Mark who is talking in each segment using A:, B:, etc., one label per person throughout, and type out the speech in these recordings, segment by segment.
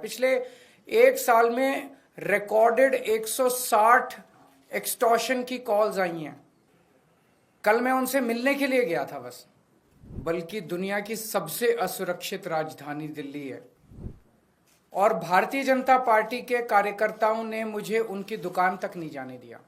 A: पिछले एक साल में रिकॉर्डेड 160 एक्सटॉर्शन की कॉल्स आई हैं। कल मैं उनसे मिलने के लिए गया था बस। बल्कि दुनिया की सबसे असुरक्षित राजधानी दिल्ली है और भारतीय जनता पार्टी के कार्यकर्ताओं ने मुझे उनकी दुकान तक नहीं जाने दिया।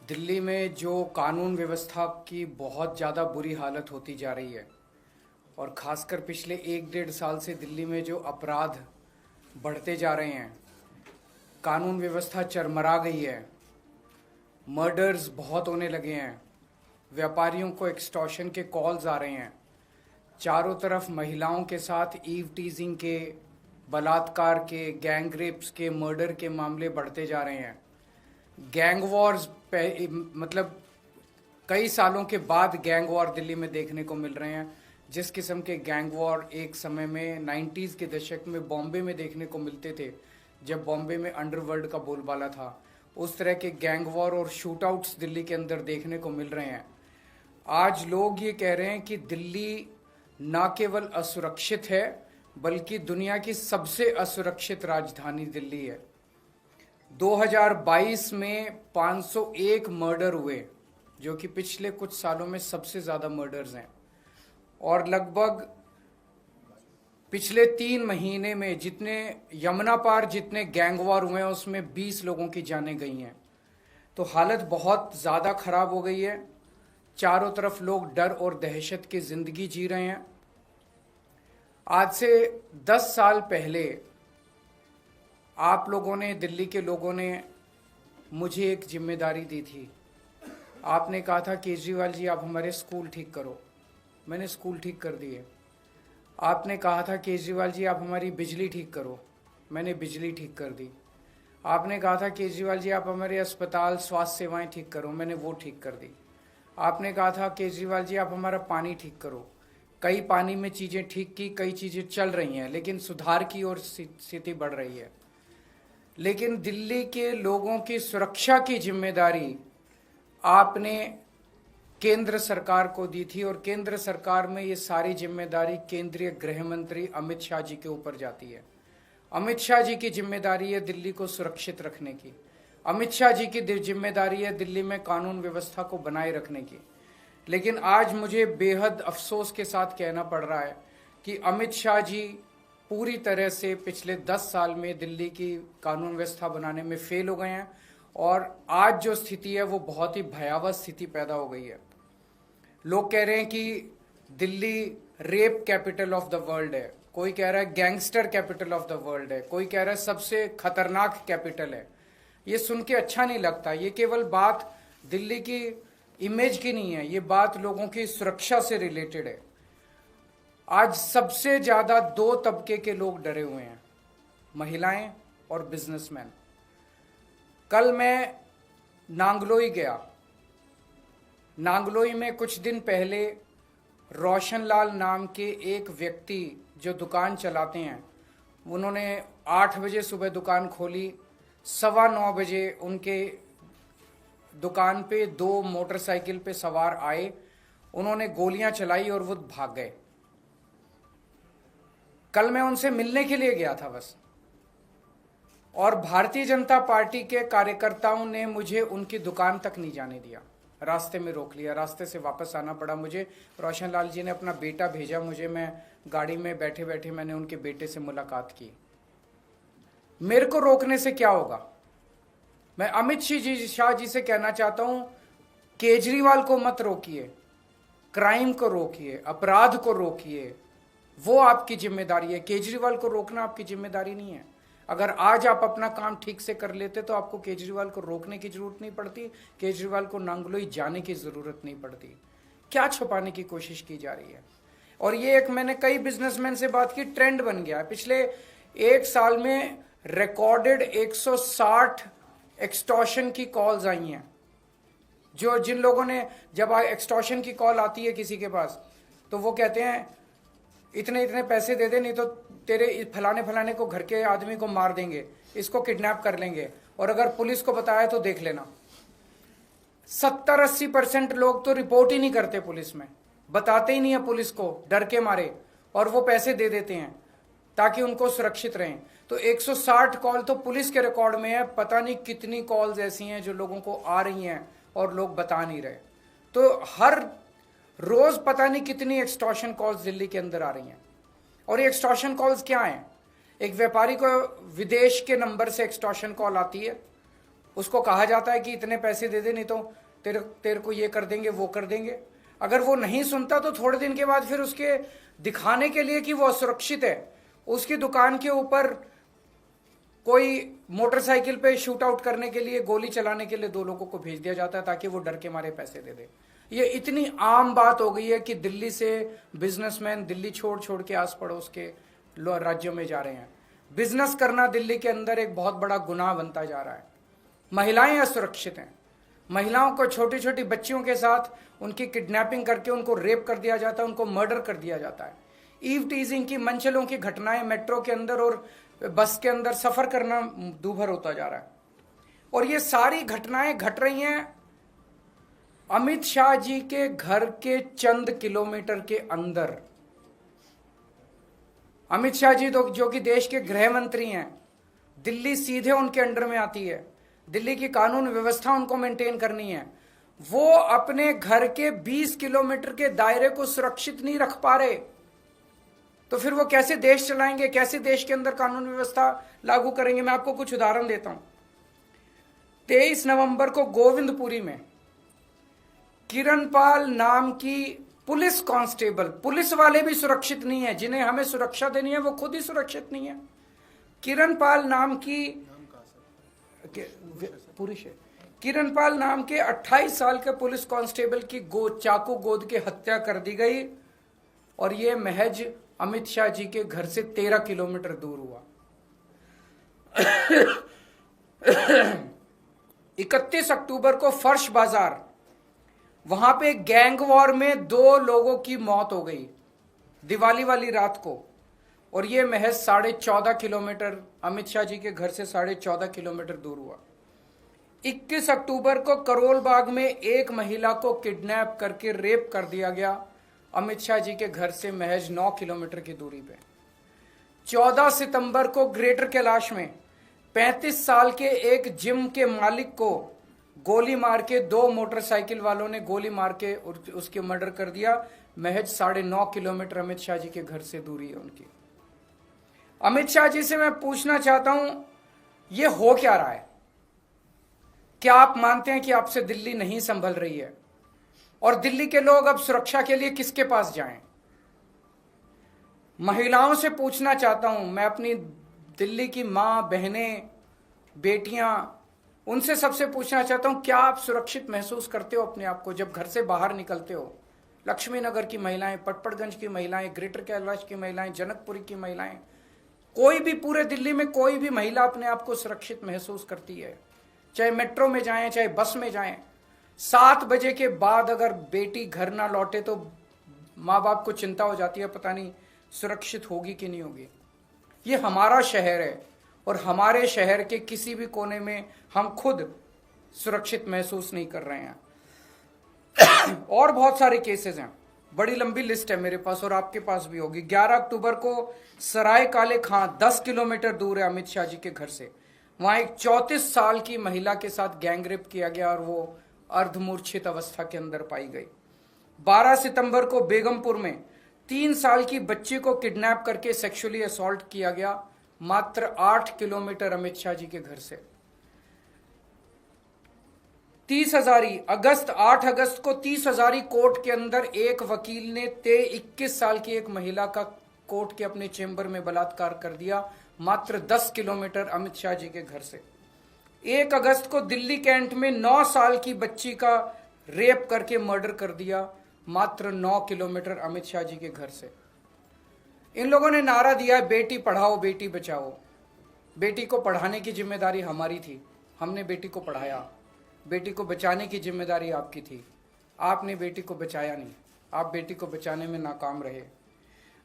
A: दिल्ली में जो कानून व्यवस्था की बहुत ज़्यादा बुरी हालत होती जा रही है और ख़ासकर पिछले 1-1.5 साल से दिल्ली में जो अपराध बढ़ते जा रहे हैं, कानून व्यवस्था चरमरा गई है, मर्डर्स बहुत होने लगे हैं, व्यापारियों को एक्सटॉर्शन के कॉल्स आ रहे हैं, चारों तरफ महिलाओं के साथ ईव टीजिंग के, बलात्कार के, गैंग रेप्स के, मर्डर के मामले बढ़ते जा रहे हैं। गैंग वॉर्स मतलब कई सालों के बाद गैंग वॉर दिल्ली में देखने को मिल रहे हैं। जिस किस्म के गैंग वॉर एक समय में 90s के दशक में बॉम्बे में देखने को मिलते थे, जब बॉम्बे में अंडरवर्ल्ड का बोलबाला था, उस तरह के गैंग वॉर और शूटआउट्स दिल्ली के अंदर देखने को मिल रहे हैं। आज लोग ये कह रहे हैं कि दिल्ली न केवल असुरक्षित है बल्कि दुनिया की सबसे असुरक्षित राजधानी दिल्ली है। 2022 में 501 मर्डर हुए, जो कि पिछले कुछ सालों में सबसे ज़्यादा मर्डर्स हैं, और लगभग पिछले 3 महीने में जितने यमुना पार जितने गैंग वॉर हुए हैं उसमें 20 लोगों की जानें गई हैं। तो हालत बहुत ज़्यादा ख़राब हो गई है। चारों तरफ लोग डर और दहशत की ज़िंदगी जी रहे हैं। आज से 10 साल पहले आप लोगों ने, दिल्ली के लोगों ने मुझे एक जिम्मेदारी दी थी। आपने कहा था केजरीवाल जी आप हमारे स्कूल ठीक करो। मैंने स्कूल ठीक कर दिए। आपने कहा था केजरीवाल जी आप हमारी बिजली ठीक करो। मैंने बिजली ठीक कर दी। आपने कहा था केजरीवाल जी आप हमारे अस्पताल, स्वास्थ्य सेवाएं ठीक करो। मैंने वो ठीक कर दी। आपने कहा था केजरीवाल जी आप हमारा पानी ठीक करो। कई पानी में चीज़ें ठीक की, कई चीज़ें चल रही हैं, लेकिन सुधार की ओर स्थिति बढ़ रही है। लेकिन दिल्ली के लोगों की सुरक्षा की जिम्मेदारी आपने केंद्र सरकार को दी थी और केंद्र सरकार में ये सारी जिम्मेदारी केंद्रीय गृह मंत्री अमित शाह जी के ऊपर जाती है। अमित शाह जी की जिम्मेदारी है दिल्ली को सुरक्षित रखने की। अमित शाह जी की जिम्मेदारी है दिल्ली में कानून व्यवस्था को बनाए रखने की। लेकिन आज मुझे बेहद अफसोस के साथ कहना पड़ रहा है कि अमित शाह जी पूरी तरह से पिछले 10 साल में दिल्ली की कानून व्यवस्था बनाने में फेल हो गए हैं और आज जो स्थिति है वो बहुत ही भयावह स्थिति पैदा हो गई है। लोग कह रहे हैं कि Delhi rape capital of the world है, कोई कह रहा है gangster capital of the world है, कोई कह रहा है सबसे खतरनाक कैपिटल है। ये सुन के अच्छा नहीं लगता। ये केवल बात दिल्ली की इमेज की नहीं है, ये बात लोगों की सुरक्षा से रिलेटेड है। आज सबसे ज्यादा 2 तबके के लोग डरे हुए हैं, महिलाएं और बिजनेसमैन। कल मैं नांगलोई गया। नांगलोई में कुछ दिन पहले रोशनलाल नाम के एक व्यक्ति जो दुकान चलाते हैं, उन्होंने 8 बजे सुबह दुकान खोली। 9:15 बजे उनके दुकान पे 2 मोटरसाइकिल पे सवार आए, उन्होंने गोलियां चलाई और वो भाग गए। कल मैं उनसे मिलने के लिए गया था बस, और भारतीय जनता पार्टी के कार्यकर्ताओं ने मुझे उनकी दुकान तक नहीं जाने दिया, रास्ते में रोक लिया। रास्ते से वापस आना पड़ा मुझे। रोशनलाल जी ने अपना बेटा भेजा मुझे, मैं गाड़ी में बैठे बैठे मैंने उनके बेटे से मुलाकात की। मेरे को रोकने से क्या होगा? मैं अमित शाह जी से कहना चाहता हूं, केजरीवाल को मत रोकिए, क्राइम को रोकिए, अपराध को रोकिए, वो आपकी जिम्मेदारी है। केजरीवाल को रोकना आपकी जिम्मेदारी नहीं है। अगर आज आप अपना काम ठीक से कर लेते तो आपको केजरीवाल को रोकने की जरूरत नहीं पड़ती, केजरीवाल को नांगलोई जाने की जरूरत नहीं पड़ती। क्या छुपाने की कोशिश की जा रही है? और ये एक, मैंने कई बिजनेसमैन से बात की, ट्रेंड बन गया है। पिछले एक साल में रिकॉर्डेड 160 एक्सटॉर्शन की कॉल्स आई हैं। जिन लोगों ने, जब एक्सटॉर्शन की कॉल आती है किसी के पास, तो वो कहते हैं इतने इतने पैसे दे दे, नहीं तो तेरे फलाने फलाने को, घर के आदमी को मार देंगे, इसको किडनैप कर लेंगे, और अगर पुलिस को बताया तो देख लेना। 70-80% लोग तो रिपोर्ट ही नहीं करते पुलिस में, बताते ही नहीं है पुलिस को, डर के मारे, और वो पैसे दे देते हैं। ताकि उनको सुरक्षित रहें। तो 160 कॉल तो पुलिस के रिकॉर्ड में है, पता नहीं कितनी कॉल्स ऐसी हैं जो लोगों को आ रही हैं और लोग बता नहीं रहे। तो हर रोज पता नहीं कितनी एक्सटॉर्शन कॉल्स दिल्ली के अंदर आ रही हैं। और ये एक्सटॉर्शन कॉल्स क्या हैं? एक व्यापारी को विदेश के नंबर से एक्सटॉर्शन कॉल आती है, उसको कहा जाता है कि इतने पैसे दे दे, नहीं तो तेरे को ये कर देंगे, वो कर देंगे। अगर वो नहीं सुनता तो थोड़े दिन के बाद फिर उसके दिखाने के लिए कि वो असुरक्षित है, उसकी दुकान के ऊपर कोई मोटरसाइकिल पे शूट आउट करने के लिए, गोली चलाने के लिए 2 लोगों को भेज दिया जाता है ताकि वो डर के मारे पैसे दे दे। ये इतनी आम बात हो गई है कि दिल्ली से बिजनेसमैन दिल्ली छोड़ छोड़ के आस पड़ोस के राज्यों में जा रहे हैं। बिजनेस करना दिल्ली के अंदर एक बहुत बड़ा गुनाह बनता जा रहा है। महिलाएं असुरक्षित हैं। महिलाओं को, छोटी छोटी बच्चियों के साथ उनकी किडनैपिंग करके उनको रेप कर दिया जाता है, उनको मर्डर कर दिया जाता है। ईव टीजिंग की, मनचलों की घटनाएं मेट्रो के अंदर और बस के अंदर सफर करना दूभर होता जा रहा है। और ये सारी घटनाएं घट रही हैं अमित शाह जी के घर के चंद किलोमीटर के अंदर। अमित शाह जी जो कि देश के गृह मंत्री हैं, दिल्ली सीधे उनके अंडर में आती है। दिल्ली की कानून व्यवस्था उनको मेंटेन करनी है। वो अपने घर के 20 किलोमीटर के दायरे को सुरक्षित नहीं रख पा रहे, तो फिर वो कैसे देश चलाएंगे, कैसे देश के अंदर कानून व्यवस्था लागू करेंगे? मैं आपको कुछ उदाहरण देता हूं। 23 नवंबर को गोविंदपुरी में किरणपाल नाम की पुलिस कांस्टेबल, पुलिस वाले भी सुरक्षित नहीं है, जिन्हें हमें सुरक्षा देनी है वो खुद ही सुरक्षित नहीं है। किरणपाल नाम की पुरुष है, किरणपाल नाम के 28 साल के पुलिस कांस्टेबल की चाकू गोद के हत्या कर दी गई, और ये महज अमित शाह जी के घर से 13 किलोमीटर दूर हुआ। 31 अक्टूबर को फर्श बाजार, वहां पे गैंग वॉर में 2 लोगों की मौत हो गई दिवाली वाली रात को, और ये महज 14.5 किलोमीटर, अमित शाह जी के घर से 14.5 किलोमीटर दूर हुआ। 21 अक्टूबर को करोल बाग में एक महिला को किडनैप करके रेप कर दिया गया, अमित शाह जी के घर से महज 9 किलोमीटर की दूरी पे। 14 सितंबर को ग्रेटर कैलाश में 35 साल के एक जिम के मालिक को गोली मार के 2 मोटरसाइकिल वालों ने गोली मार के उसके मर्डर कर दिया। महज 9.5 किलोमीटर अमित शाह जी के घर से दूरी है उनकी। अमित शाह जी से मैं पूछना चाहता हूं, ये हो क्या रहा है? क्या आप मानते हैं कि आपसे दिल्ली नहीं संभल रही है? और दिल्ली के लोग अब सुरक्षा के लिए किसके पास जाएं? महिलाओं से पूछना चाहता हूं, मैं अपनी दिल्ली की मां, बहनें, बेटियां, उनसे सबसे पूछना चाहता हूं, क्या आप सुरक्षित महसूस करते हो अपने आप को जब घर से बाहर निकलते हो? लक्ष्मी नगर की महिलाएं, पटपड़गंज की महिलाएं, ग्रेटर कैलाश की महिलाएं, जनकपुरी की महिलाएं, कोई भी पूरे दिल्ली में कोई भी महिला अपने आप को सुरक्षित महसूस करती है? चाहे मेट्रो में जाएं, चाहे बस में जाएं, 7 बजे के बाद अगर बेटी घर ना लौटे तो माँ बाप को चिंता हो जाती है, पता नहीं सुरक्षित होगी कि नहीं होगी। ये हमारा शहर है और हमारे शहर के किसी भी कोने में हम खुद सुरक्षित महसूस नहीं कर रहे हैं। और बहुत सारे केसेस हैं, बड़ी लंबी लिस्ट है मेरे पास और आपके पास भी होगी। 11 अक्टूबर को सराय काले खां 10 किलोमीटर दूर है अमित शाह जी के घर से, वहां एक 34 साल की महिला के साथ गैंगरेप किया गया और वो अर्धमूर्छित अवस्था के अंदर पाई गई। 12 सितंबर को बेगमपुर में 3 साल की बच्ची को किडनैप करके सेक्सुअली असॉल्ट किया गया, मात्र 8 किलोमीटर अमित शाह जी के घर से। 30 हजारी अगस्त 8 अगस्त को 30 हजारी कोर्ट के अंदर एक वकील ने 21 साल की एक महिला का कोर्ट के अपने चेंबर में बलात्कार कर दिया, मात्र 10 किलोमीटर अमित शाह जी के घर से। 1 अगस्त को दिल्ली कैंट में 9 साल की बच्ची का रेप करके मर्डर कर दिया, मात्र 9 किलोमीटर अमित शाह जी के घर से। इन लोगों ने नारा दिया है, बेटी पढ़ाओ बेटी बचाओ। बेटी को पढ़ाने की जिम्मेदारी हमारी थी, हमने बेटी को पढ़ाया। बेटी को बचाने की जिम्मेदारी आपकी थी, आपने बेटी को बचाया नहीं, आप बेटी को बचाने में नाकाम रहे।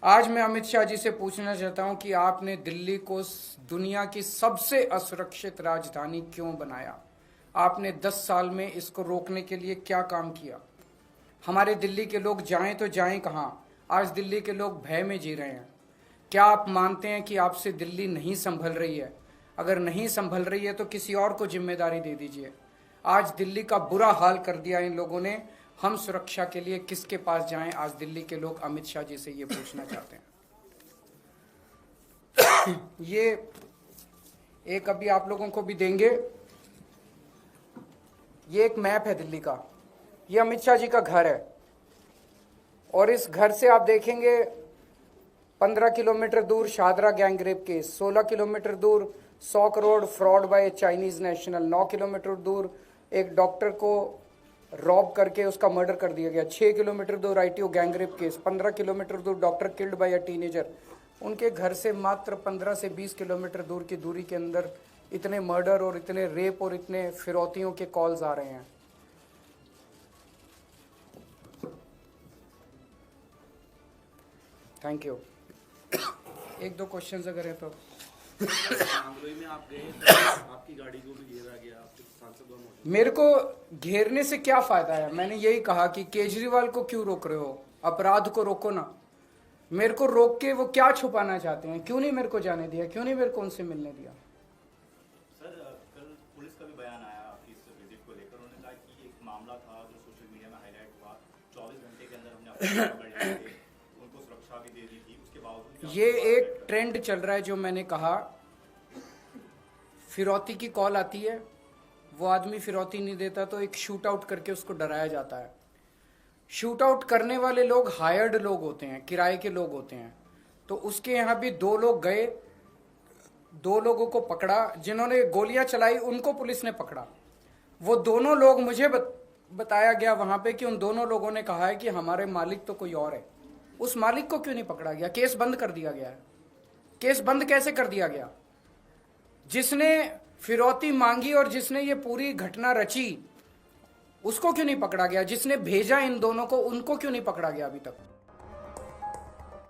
A: आज मैं अमित शाह जी से पूछना चाहता हूं कि आपने दिल्ली को दुनिया की सबसे असुरक्षित राजधानी क्यों बनाया? आपने 10 साल में इसको रोकने के लिए क्या काम किया? हमारे दिल्ली के लोग जाएं तो जाएं कहां? आज दिल्ली के लोग भय में जी रहे हैं। क्या आप मानते हैं कि आपसे दिल्ली नहीं संभल रही है? अगर नहीं संभल रही है तो किसी और को जिम्मेदारी दे दीजिए। आज दिल्ली का बुरा हाल कर दिया इन लोगों ने। हम सुरक्षा के लिए किसके पास जाएं? आज दिल्ली के लोग अमित शाह जी से ये पूछना चाहते हैं। ये एक अभी आप लोगों को भी देंगे, ये एक मैप है दिल्ली का। ये अमित शाह जी का घर है और इस घर से आप देखेंगे 15 किलोमीटर दूर शाहदरा गैंगरेप केस, 16 किलोमीटर दूर 100 crore fraud bye Chinese national, 9 kilometre दूर एक डॉक्टर को रॉब करके उसका मर्डर कर दिया गया, 6 किलोमीटर दूर आईटीओ गैंगरेप केस, 15 किलोमीटर दूर doctor killed by a teenager. उनके घर से मात्र 15 से 20 किलोमीटर दूर की दूरी के अंदर इतने मर्डर और इतने रेप और इतने फिरौतियों के कॉल्स आ रहे हैं। Thank you. एक दो क्वेश्चंस अगर है तो।
B: आंगलोई में आप गए तो आपकी गाड़ी को भी घेरा गया, आपके सांसद और
A: मेरे को घेरने से क्या फायदा है? मैंने यही कहा कि केजरीवाल को क्यों रोक रहे हो? अपराध को रोको ना। मेरे को रोक के वो क्या छुपाना चाहते हैं? क्यों नहीं मेरे को जाने दिया? क्यों नहीं मेरे को उनसे मिलने दिया?
B: सर, कल पुलिस का भी बयान आया आपकी इस विजिट को लेकर। उन्होंने कहा कि एक मामला था जो सोशल मीडिया में हाईलाइट हुआ, 24 घंटे के अंदर हमने अपने पकड़ लिए थे, उनको सुरक्षा भी दे दी थी, उसके बावजूद
A: ये एक ट्रेंड चल रहा है जो मैंने कहा। फिरौती की कॉल आती है, वो आदमी फिरौती नहीं देता तो एक शूट आउट करके उसको डराया जाता है। शूट आउट करने वाले लोग हायर्ड लोग होते हैं, किराए के लोग होते हैं। तो उसके यहाँ भी 2 लोग गए, 2 लोगों को पकड़ा, जिन्होंने गोलियां चलाई उनको पुलिस ने पकड़ा। वो दोनों लोग मुझे बताया गया वहां पे कि उन दोनों लोगों ने कहा है कि हमारे मालिक तो कोई और है। उस मालिक को क्यों नहीं पकड़ा गया? केस बंद कर दिया गया है। केस बंद कैसे कर दिया गया? जिसने फिरौती मांगी और जिसने ये पूरी घटना रची उसको क्यों नहीं पकड़ा गया? जिसने भेजा इन दोनों को उनको क्यों नहीं पकड़ा गया अभी तक?